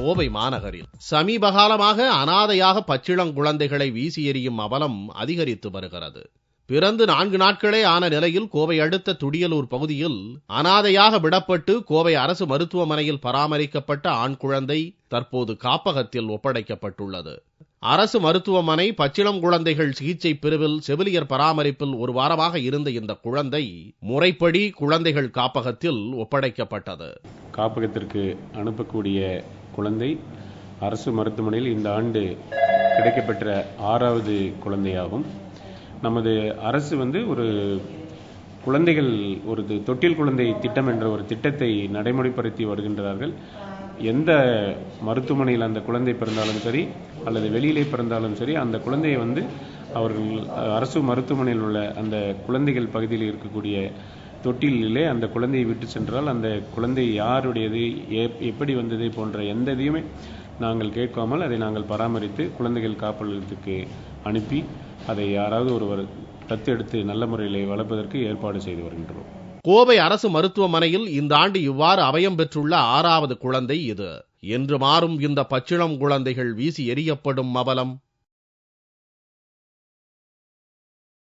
கோவை மாநகரில் சமீப காலமாக அனாதையாக பச்சிளங்குழந்தைகளை வீசி எறியும் அவலம் அதிகரித்து வருகிறது. பிறந்து 4 நாட்களே ஆன நிலையில் கோவை அடுத்த துடியலூர் பகுதியில் அனாதையாக விடப்பட்டு கோவை அரசு மருத்துவமனையில் பராமரிக்கப்பட்ட ஆண் குழந்தை தற்போது காப்பகத்தில் ஒப்படைக்கப்பட்டுள்ளது. அரசு மருத்துவமனை பச்சிளம் குழந்தைகள் சிகிச்சை பிரிவில் செவிலியர் பராமரிப்பில் 1 வாரமாக இருந்த இந்த குழந்தை முறைப்படி குழந்தைகள் காப்பகத்தில் ஒப்படைக்கப்பட்டது. காப்பகத்திற்கு அனுப்பக்கூடிய குழந்தை அரசு மருத்துவமனையில் இந்த ஆண்டு கிடைக்கப்பெற்ற 6வது குழந்தையாகும். நமது அரசு ஒரு குழந்தைகள் ஒரு தொட்டில் குழந்தை திட்டம் என்ற ஒரு திட்டத்தை நடைமுறைப்படுத்தி வருகின்றார்கள். எந்த மருத்துவமனையில் அந்த குழந்தை பிறந்தாலும் சரி அல்லது வெளியிலே பிறந்தாலும் சரி, அந்த குழந்தையை அவர்கள் அரசு மருத்துவமனையில் உள்ள அந்த குழந்தைகள் பகுதியில் இருக்கக்கூடிய தொட்டிலே அந்த குழந்தையை விட்டு சென்றால் அந்த குழந்தை யாருடையது, எப்படி வந்தது போன்ற எந்த இதையுமே நாங்கள் கேட்காமல் அதை நாங்கள் பராமரித்து குழந்தைகள் காப்பகத்துக்கு அனுப்பி அதை யாராவது ஒருவர் தத்தெடுத்து நல்ல முறையில் வளர்ப்பதற்கு ஏற்பாடு செய்து வருகின்றோம். கோவை அரசு மருத்துவமனையில் இந்த ஆண்டு இவ்வாறு அபயம் பெற்றுள்ள 6வது குழந்தை இது. என்று மாறும் இந்த பச்சிளம் குழந்தைகள் வீசி எறியப்படும் அவலம்